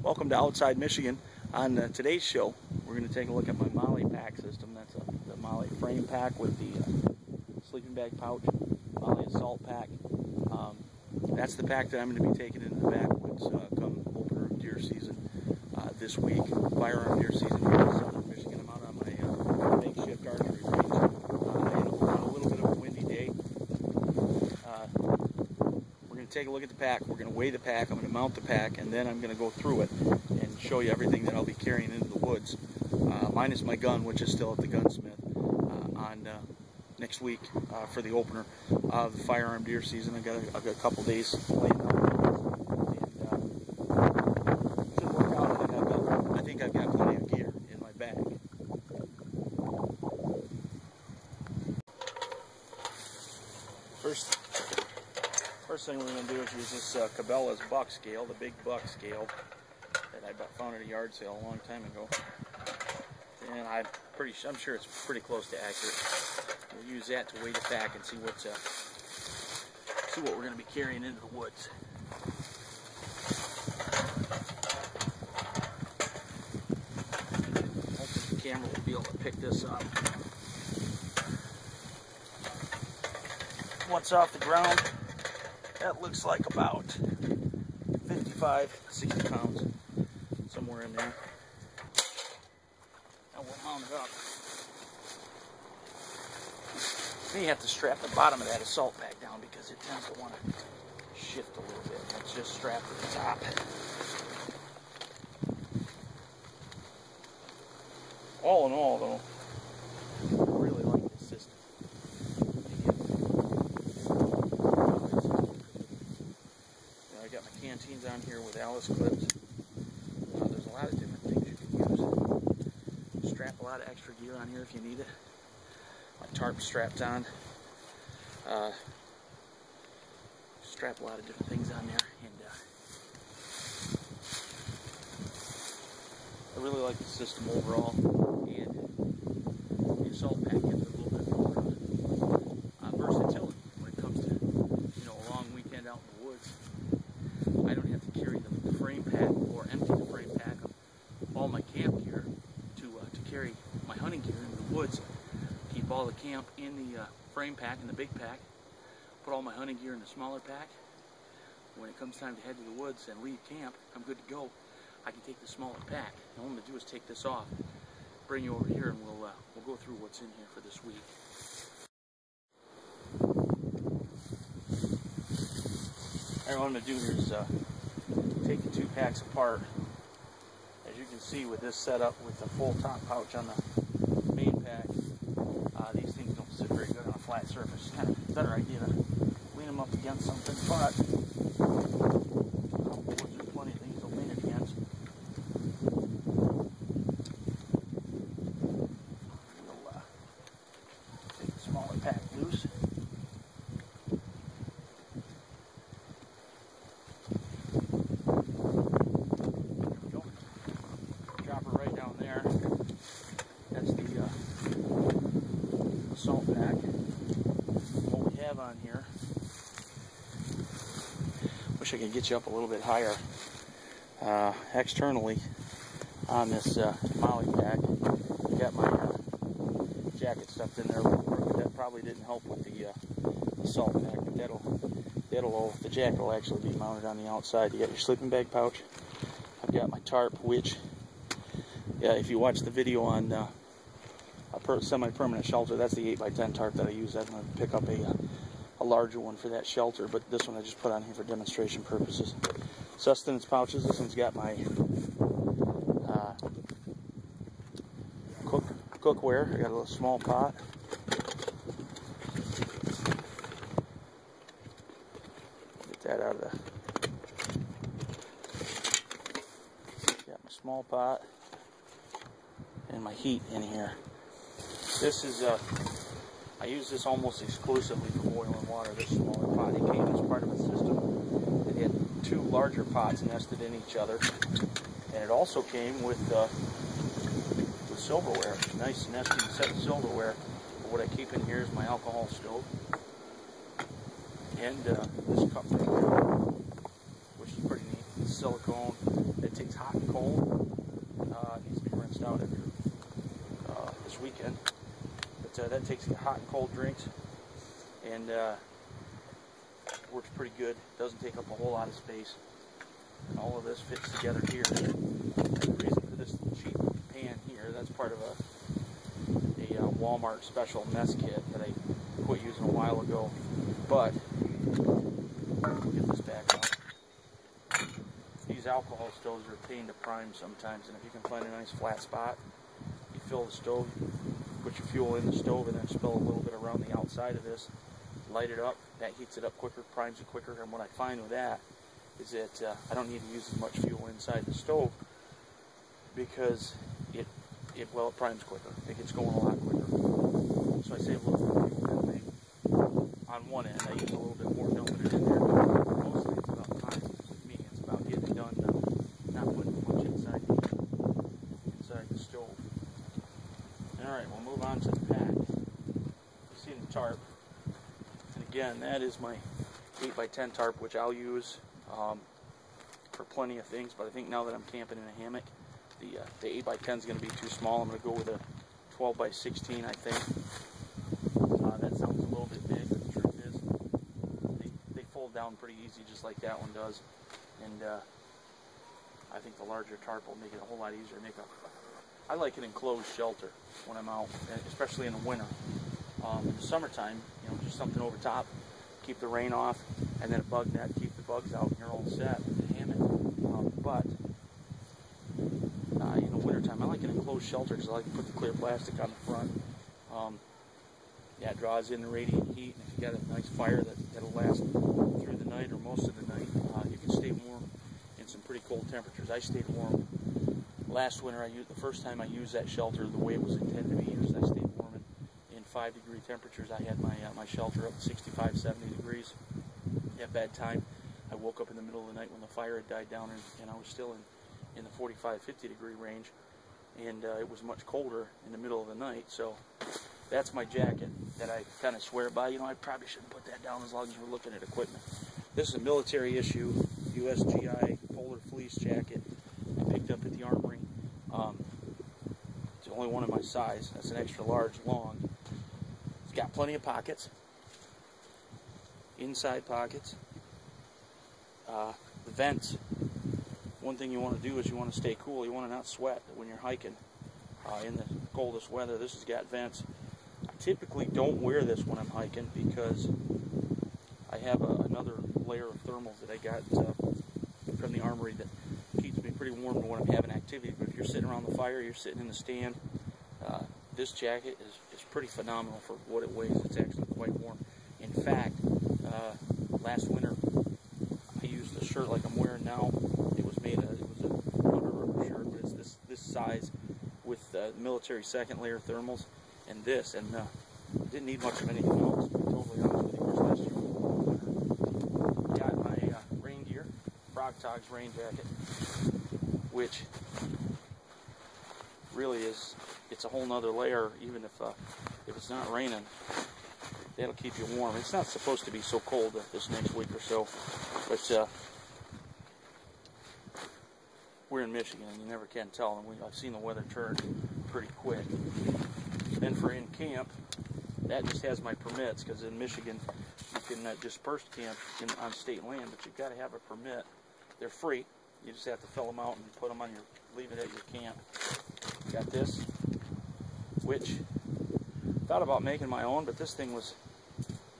Welcome to Outside Michigan. On today's show, we're going to take a look at my Molly pack system. That's the Molly frame pack with the sleeping bag pouch, Molly assault pack. That's the pack that I'm going to be taking into the backwoods come opener of deer season this week. Firearm deer season here in southern Michigan. I'm out on my makeshift archery range on a little bit of a windy day. We're going to take a look at the pack. We're going to weigh the pack. I'm going to mount the pack, and then I'm going to go through it and show you everything that I'll be carrying into the woods, minus my gun, which is still at the gunsmith, on next week for the opener of the firearm deer season. I've got a couple days laying out, and should work out. I think I've got plenty of gear in my bag. First thing we're going to do is use this Cabela's buck scale, the big buck scale that I found at a yard sale a long time ago, and I'm sure it's pretty close to accurate. We'll use that to weigh the pack and see what we're going to be carrying into the woods. Hopefully the camera will be able to pick this up. What's off the ground? That looks like about 55, 60 pounds, somewhere in there. Now we'll mount it up. Then you have to strap the bottom of that assault pack down because it tends to want to shift a little bit. Let's just strap to the top. All in all, though, I really like this system. I got my canteens on here with Alice clips. There's a lot of different things you can use. Strap a lot of extra gear on here if you need it. My tarp strapped on. Strap a lot of different things on there, and I really like the system overall. And the assault pack gives it a little bit more versatility when it comes to a long weekend out in the woods. I don't have to carry the frame pack or empty the frame pack of all my camp gear to carry my hunting gear into the woods. Keep all the camp in the frame pack and the big pack. Put all my hunting gear in the smaller pack. When it comes time to head to the woods and leave camp, I'm good to go. I can take the smaller pack. All I'm going to do is take this off, bring you over here, and we'll go through what's in here for this week. All right, what I'm going to do here is take the two packs apart. As you can see with this setup with the full top pouch on the main pack, these things don't sit very good on a flat surface. It's kind of a better idea to lean them up against something, but there's plenty of things to lean it against. We'll take the smaller pack loose. There we go. Drop her right down there. That's the assault pack. What we have on here, wish I could get you up a little bit higher. Externally on this Molly pack, I got my jacket stuffed in there. That probably didn't help with the assault pack, but the jacket will actually be mounted on the outside. You got your sleeping bag pouch. I've got my tarp, which, if you watch the video on a semi-permanent shelter, that's the 8x10 tarp that I use. I'm going to pick up a larger one for that shelter, but this one I just put on here for demonstration purposes. Sustenance pouches. This one's got my cookware. I got a little small pot. Get that out of the. Got my small pot and my heat in here. This is I use this almost exclusively for boiling water. This smaller pot. It came as part of a system. It had two larger pots nested in each other, and it also came with silverware. Nice nesting set of silverware. But what I keep in here is my alcohol stove and this cup right here, which is pretty neat. It's silicone. It takes hot and cold. It needs to be rinsed out after this weekend. But that takes hot and cold drinks, and works pretty good. Doesn't take up a whole lot of space. And all of this fits together here. And the reason for this cheap pan here, that's part of a Walmart special mess kit that I quit using a while ago. But I'll get this back out. These alcohol stoves are a pain to prime sometimes, and if you can find a nice flat spot, you fill the stove, put your fuel in the stove, and then spill a little bit around the outside of this, light it up. That heats it up quicker, primes it quicker, and what I find with that is that I don't need to use as much fuel inside the stove because it primes quicker. It gets going a lot quicker. So I save a little bit of fuel that way. On one end, I use a little bit more dumping it in there. Mostly it's about time. With me, it's about getting it done, not putting much inside the stove. Alright, we'll move on to the pack. You see the tarp. And again, that is my 8x10 tarp, which I'll use for plenty of things, but I think now that I'm camping in a hammock, the 8x10 is going to be too small. I'm going to go with a 12x16, I think. That sounds a little bit big, but the truth is, they fold down pretty easy, just like that one does. And I think the larger tarp will make it a whole lot easier to make up. I like an enclosed shelter when I'm out, especially in the winter. In the summertime, you know, just something over top, keep the rain off, and then a bug net, keep the bugs out, and you're all set with the hammock. But in the wintertime, I like an enclosed shelter because I like to put the clear plastic on the front. Yeah, it draws in the radiant heat, and if you got a nice fire that'll last through the night or most of the night, you can stay warm in some pretty cold temperatures. I stayed warm last winter. The first time I used that shelter the way it was intended to be used, I stayed warm in 5-degree temperatures. I had my shelter up to 65, 70 degrees at bedtime. I woke up in the middle of the night when the fire had died down, and I was still in the 45, 50 degree range, and it was much colder in the middle of the night. So that's my jacket that I kind of swear by. You know, I probably shouldn't put that down as long as we're looking at equipment. This is a military issue USGI polar fleece jacket I picked up at the armory. It's the only one in my size. That's an extra large long. It's got plenty of pockets, inside pockets. The vents. One thing you want to do is you want to stay cool. You want to not sweat when you're hiking in the coldest weather. This has got vents. I typically don't wear this when I'm hiking because I have another layer of thermals that I got from the armory that keeps me pretty warm when I'm having activity. But if you're sitting around the fire, you're sitting in the stand, this jacket is pretty phenomenal for what it weighs. It's actually quite warm. In fact, last winter I used a shirt like I'm wearing now. It was an Under Armour shirt, but it's this size with military second layer thermals and this, and didn't need much of anything else, to be totally honest with you. Of course, last year got my rain gear, Frog Togs rain jacket, which really it's a whole nother layer. Even if it's not raining, that'll keep you warm. It's not supposed to be so cold this next week or so, but we're in Michigan, and you never can tell. And I've seen the weather turn pretty quick. And for in camp, that just has my permits, because in Michigan you can disperse camp on state land, but you've got to have a permit. They're free. You just have to fill them out and put them on leave it at your camp. Got this, which thought about making my own, but this thing was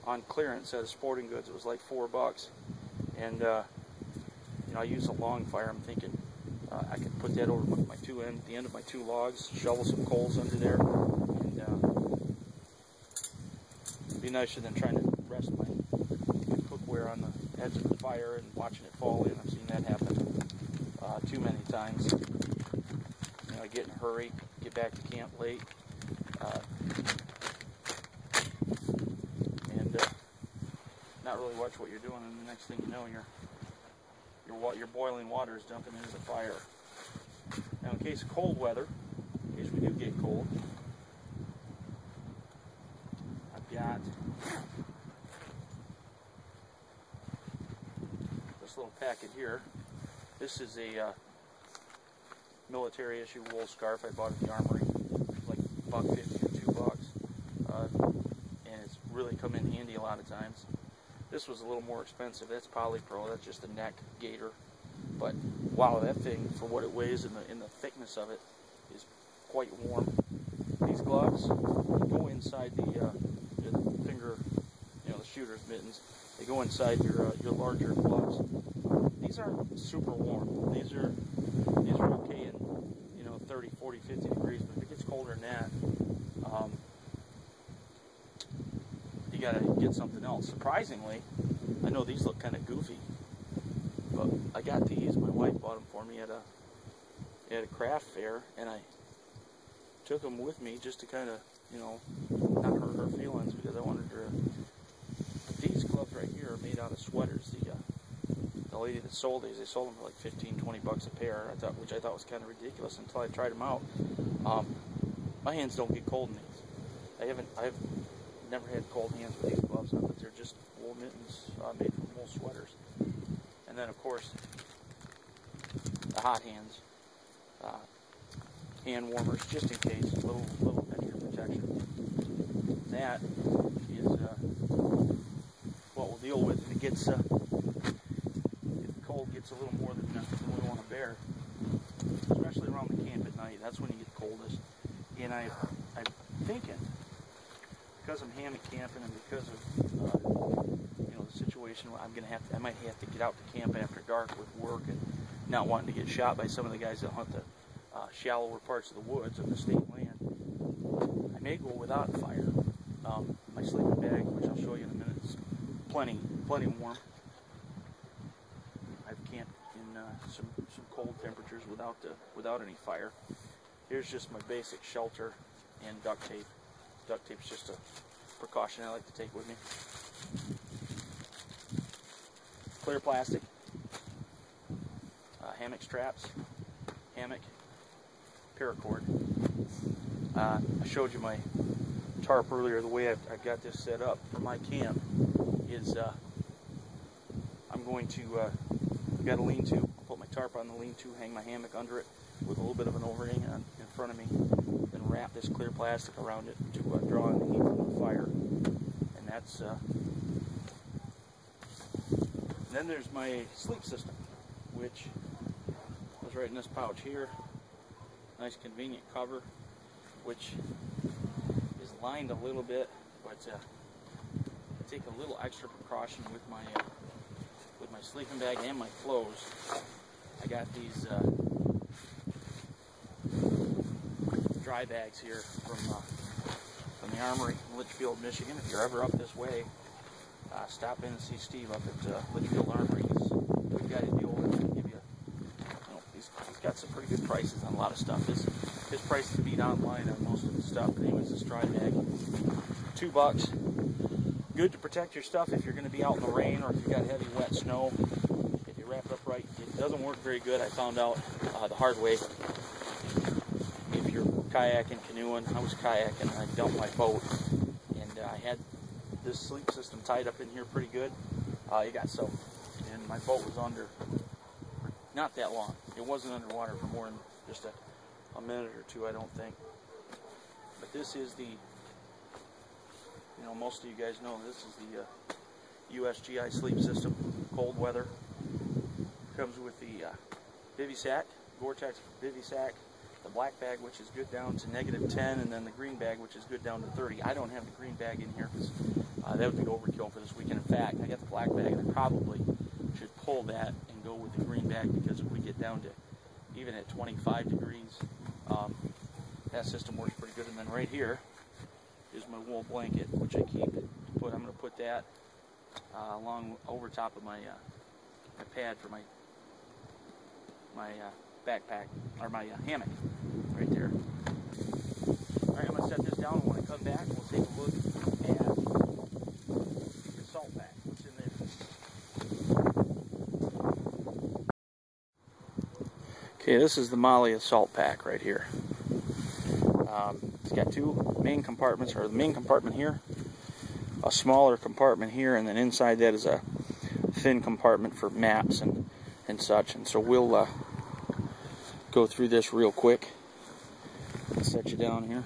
on clearance at a Sporting Goods. It was like $4, and you know, I use a long fire. I'm thinking I could put that over the end of my two logs, shovel some coals under there, and it'd be nicer than trying to rest my cookware on the edge of the fire and watching it fall in. I've seen that happen too many times. You know, I get in a hurry, get back to camp late, and not really watch what you're doing, and the next thing you know, your boiling water is dumping into the fire. Now, in case of cold weather, in case we do get cold, I've got this little packet here. This is a military issue wool scarf I bought at the armory, like $1.50 to $2, and it's really come in handy a lot of times. This was a little more expensive. That's polypro. That's just a neck gaiter. But wow, that thing, for what it weighs and the thickness of it, is quite warm. These gloves go inside the finger, you know, the shooter's mittens. They go inside your larger gloves. These aren't super warm. These are okay in, you know, 30, 40, 50 degrees. But if it gets colder than that, you gotta get something else. Surprisingly, I know these look kind of goofy, but I got these. My wife bought them for me at a craft fair, and I took them with me just to kind of, you know, not hurt her feelings, because I wanted her to. But these gloves right here are made out of sweaters. The lady that sold these, they sold them for like 15, 20 bucks a pair, which I thought was kind of ridiculous until I tried them out. My hands don't get cold in these. I've never had cold hands with these gloves on, but they're just wool mittens made from wool sweaters. And then, of course, the hot hands, hand warmers, just in case, a little extra protection. That is what we'll deal with if it gets, if the cold gets a little more than we want to bear, especially around the camp at night. That's when you get coldest. And I'm thinking, because I'm hammock camping and because of you know, the situation, I might have to get out to camp after dark with work and not wanting to get shot by some of the guys that hunt the shallower parts of the woods of the state land. I may go without fire. My sleeping bag, which I'll show you in a minute, is plenty warm. I've camped in some cold temperatures without any fire. Here's just my basic shelter and duct tape. Duct tape's just a precaution I like to take with me. Clear plastic, hammock straps, hammock, paracord. I showed you my tarp earlier. The way I've got this set up for my camp is I'm going to, I've got a lean-to. I'll put my tarp on the lean-to, hang my hammock under it with a little bit of an overhang in front of me, then wrap this clear plastic around it to draw in the heat from the fire. And that's, then there's my sleep system, which is right in this pouch here. Nice convenient cover, which is lined a little bit, but I take a little extra precaution with my sleeping bag and my clothes. I got these dry bags here from the armory in Litchfield, Michigan. If you're ever up this way, stop in and see Steve up at Litchfield Armory. He's a good guy to deal with. Give you, he's got some pretty good prices on a lot of stuff. His price to beat online on most of the stuff. But anyways, this dry bag, $2. Good to protect your stuff if you're going to be out in the rain or if you've got heavy wet snow. If you wrap it up right, it doesn't work very good. I found out the hard way. If you're kayaking, canoeing, I was kayaking and I dumped my boat, and I had this sleep system tied up in here pretty good. It got soaked, and my boat was under not that long. It wasn't underwater for more than just a minute or two, I don't think. But this is the, you know, most of you guys know this is the USGI sleep system. Cold weather. Comes with the Bivy-Sack, Gore-Tex Bivy-Sack, the black bag, which is good down to -10, and then the green bag, which is good down to 30. I don't have the green bag in here because that would be overkill for this weekend. In fact, I got the black bag, and I probably should pull that and go with the green bag, because if we get down to even at 25 degrees, that system works pretty good. And then right here is my wool blanket, which I keep. I'm going to put that along over top of my my pad for my backpack, or my hammock, right there. All right, I'm going to set this down, and when I come back, we'll take a look at the salt pack. What's in there? Okay, this is the Molly salt pack right here. It's got two main compartments, or the main compartment here, a smaller compartment here, and then inside that is a thin compartment for maps and and such. And so we'll go through this real quick. I'll set you down here.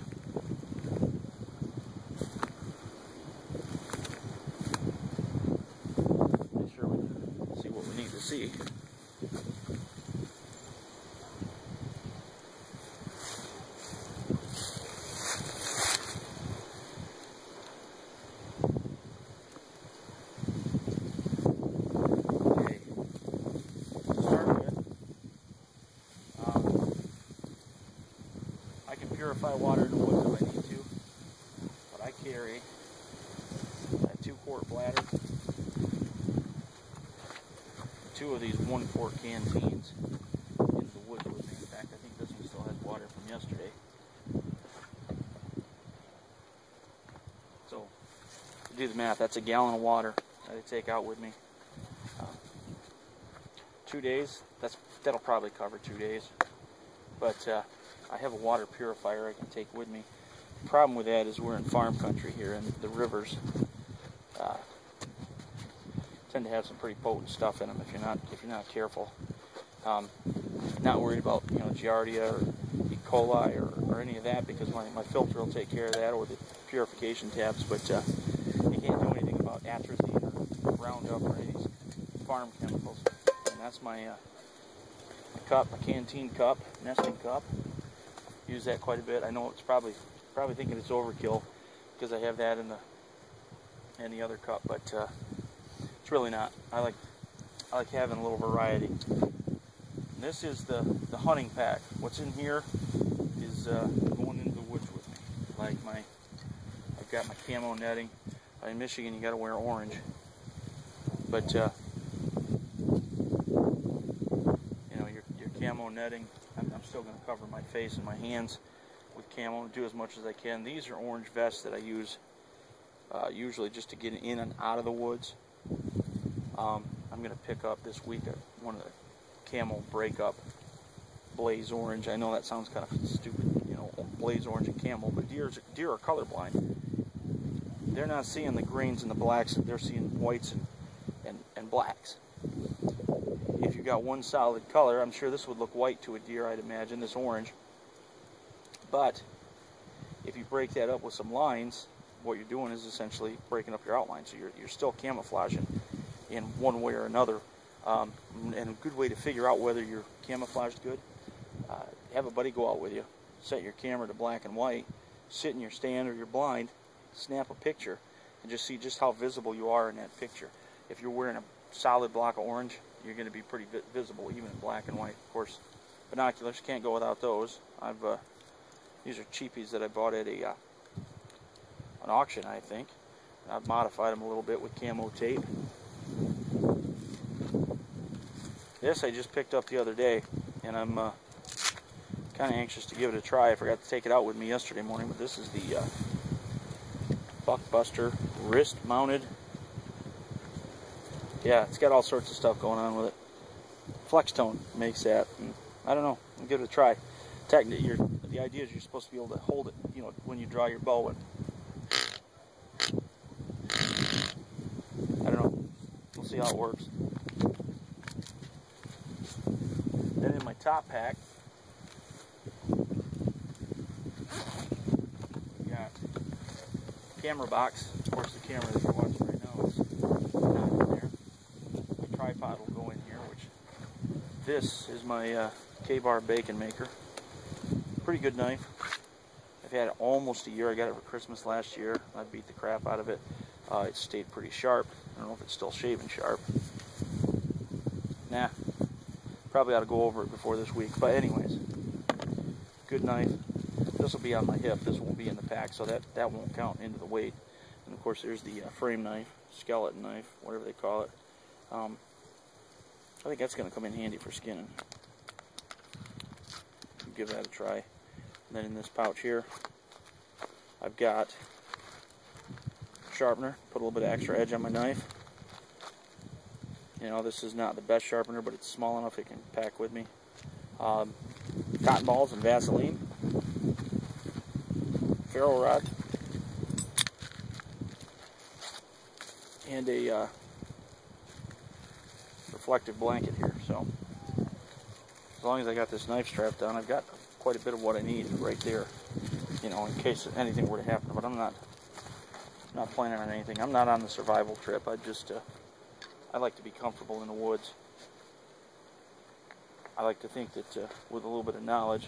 Make sure we can see what we need to see. Purify water in the woods if I need to, but I carry a 2-quart bladder, 2 of these 1-quart canteens into the woods with me. In fact, I think this one still has water from yesterday. So, to do the math, that's a gallon of water that I take out with me. 2 days, that'll probably cover 2 days, but I have a water purifier I can take with me. The problem with that is we're in farm country here, and the rivers tend to have some pretty potent stuff in them if you're not careful. Not worried about Giardia or E. coli or any of that, because my filter will take care of that, or the purification tabs. But you can't do anything about atrazine or Roundup or any of these farm chemicals. And that's my cup, my canteen cup, nesting cup. Use that quite a bit. I know it's probably thinking it's overkill because I have that in the other cup, but it's really not. I like having a little variety. And this is the hunting pack. What's in here is going into the woods with me. Like I've got my camo netting. In Michigan, you got to wear orange, but your camo netting. I'm still going to cover my face and my hands with camo and do as much as I can. These are orange vests that I use usually just to get in and out of the woods. I'm going to pick up this week one of the camo breakup blaze orange. I know that sounds kind of stupid, blaze orange and camo, but deer are colorblind. They're not seeing the greens and the blacks, they're seeing whites and blacks. If you've got one solid color, I'm sure this would look white to a deer, I'd imagine, this orange. But if you break that up with some lines, what you're doing is essentially breaking up your outline. So you're still camouflaging in one way or another. And a good way to figure out whether you're camouflaged good, have a buddy go out with you, set your camera to black and white, sit in your stand or your blind, snap a picture, and just see just how visible you are in that picture. If you're wearing a solid block of orange, you're going to be pretty visible even in black and white. Of course, binoculars, can't go without those. These are cheapies that I bought at an auction, I think. I've modified them a little bit with camo tape. This I just picked up the other day, and I'm kind of anxious to give it a try. I forgot to take it out with me yesterday morning, but this is the Buckbuster wrist-mounted. Yeah, it's got all sorts of stuff going on with it. Flextone makes that, and I don't know. I'll give it a try. The idea is you're supposed to be able to hold it, when you draw your bow in. I don't know. We'll see how it works. Then in my top pack, we got camera box. Of course, the camera that you're watching right now is not in there. My tripod will go in here, which this is my K-bar bacon maker. Pretty good knife. I've had it almost a year. I got it for Christmas last year. I beat the crap out of it. It stayed pretty sharp. I don't know if it's still shaving sharp. Nah. Probably ought to go over it before this week. But anyways, good knife. This will be on my hip. This won't be in the pack, so that won't count into the weight. And of course, there's the frame knife, skeleton knife, whatever they call it. I think that's going to come in handy for skinning. Give that a try. And then in this pouch here, I've got sharpener. Put a little bit of extra edge on my knife. This is not the best sharpener, but it's small enough it can pack with me. Cotton balls and Vaseline. Ferro rod. And a reflective blanket here. So as long as I got this knife strapped on, I've got quite a bit of what I need right there, you know, in case anything were to happen. But I'm not planning on anything. I'm not on the survival trip. I like to be comfortable in the woods. I like to think that with a little bit of knowledge,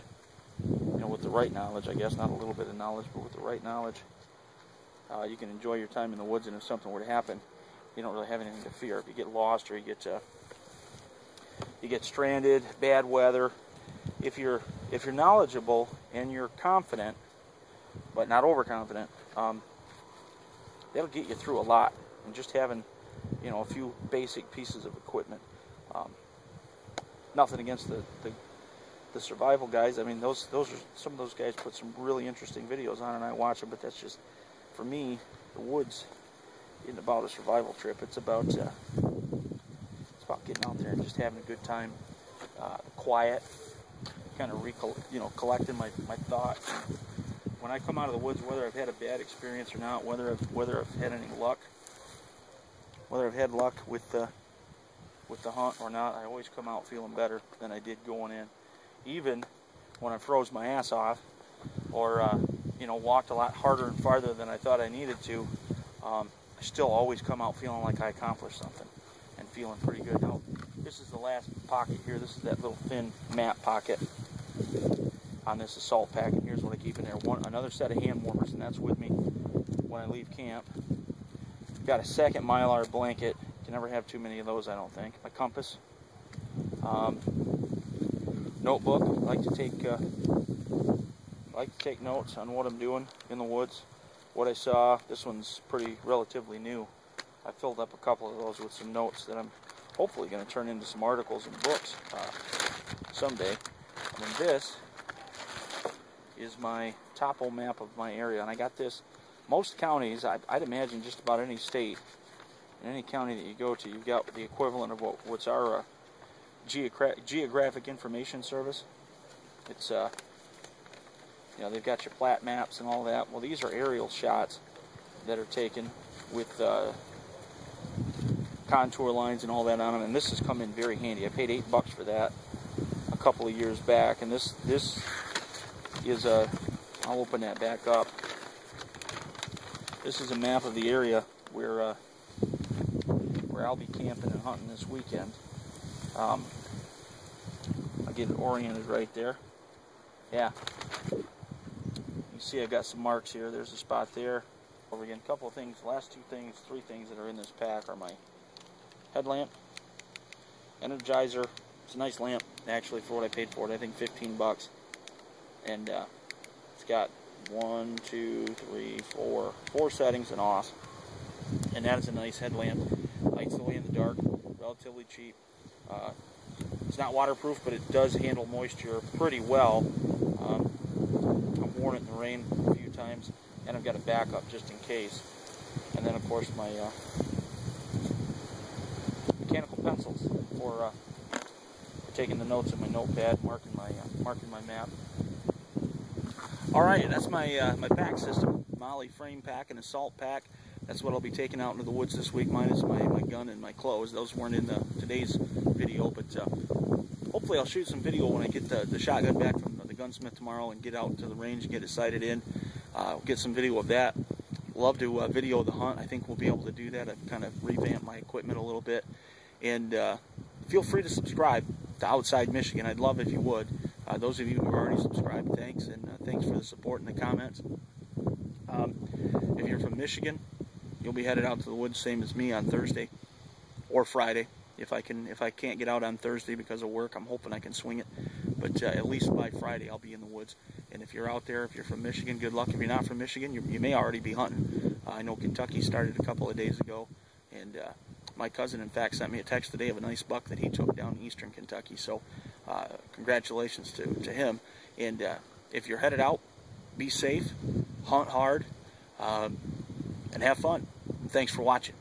you know, with the right knowledge, I guess, not a little bit of knowledge, but with the right knowledge, you can enjoy your time in the woods, and if something were to happen, you don't really have anything to fear. If you get lost or you get stranded, bad weather, if you're knowledgeable and you're confident, but not overconfident, that'll get you through a lot. And just having, you know, a few basic pieces of equipment. Nothing against the survival guys. I mean, those are some of those guys put some really interesting videos on, and I watch them. But that's just, for me, the woods isn't about a survival trip. It's about getting out there and just having a good time, quiet, kind of collecting my thoughts. When I come out of the woods, whether I've had a bad experience or not, whether I've had any luck, whether I've had luck with the hunt or not, I always come out feeling better than I did going in. Even when I froze my ass off, or you know, walked a lot harder and farther than I thought I needed to, I still always come out feeling like I accomplished something and feeling pretty good. Now, this is the last pocket here. This is that little thin map pocket on this assault pack, and here's what I keep in there. Another set of hand warmers, and that's with me when I leave camp. Got a second Mylar blanket. Can never have too many of those, I don't think. My compass, notebook. I like to take notes on what I'm doing in the woods, what I saw. This one's relatively new. I filled up a couple of those with some notes that I'm hopefully going to turn into some articles and books someday. And then this is my topo map of my area, and I got this. Most counties, I'd imagine just about any state, in any county that you go to, you've got the equivalent of what's our Geographic Information Service. It's you know, they've got your plat maps and all that. Well, these are aerial shots that are taken with contour lines and all that on them, and this has come in very handy. I paid $8 for that a couple of years back, and this is a, I'll open that back up. This is a map of the area where I'll be camping and hunting this weekend. I'll get it oriented right there. Yeah. You see I've got some marks here. There's a spot there. Over again, a couple of things, three things that are in this pack are my headlamp, energizer. It's a nice lamp, actually, for what I paid for it. I think $15. And it's got 1, 2, 3, 4 settings and off. And that is a nice headlamp. Lights the way in the dark, relatively cheap. It's not waterproof, but it does handle moisture pretty well. I've worn it in the rain a few times, and I've got a backup just in case. And then, of course, my mechanical pencils for taking the notes in my notepad, marking my map. All right, that's my my pack system: Molly frame pack and assault pack. That's what I'll be taking out into the woods this week, minus my gun and my clothes. Those weren't in today's video, but hopefully I'll shoot some video when I get the shotgun back from the gunsmith tomorrow and get out to the range and get it sighted in. Get some video of that. Love to video the hunt. I think we'll be able to do that. I've kind of revamped my equipment a little bit. And feel free to subscribe to Outside Michigan. I'd love if you would. Those of you who have already subscribed, thanks. And thanks for the support in the comments. If you're from Michigan, you'll be headed out to the woods, same as me, on Thursday or Friday. If I can't get out on Thursday because of work, I'm hoping I can swing it. But at least by Friday, I'll be in the woods. And if you're out there, if you're from Michigan, good luck. If you're not from Michigan, you may already be hunting. I know Kentucky started a couple of days ago, and my cousin, in fact, sent me a text today of a nice buck that he took down in eastern Kentucky. So congratulations to him. And if you're headed out, be safe, hunt hard, and have fun. Thanks for watching.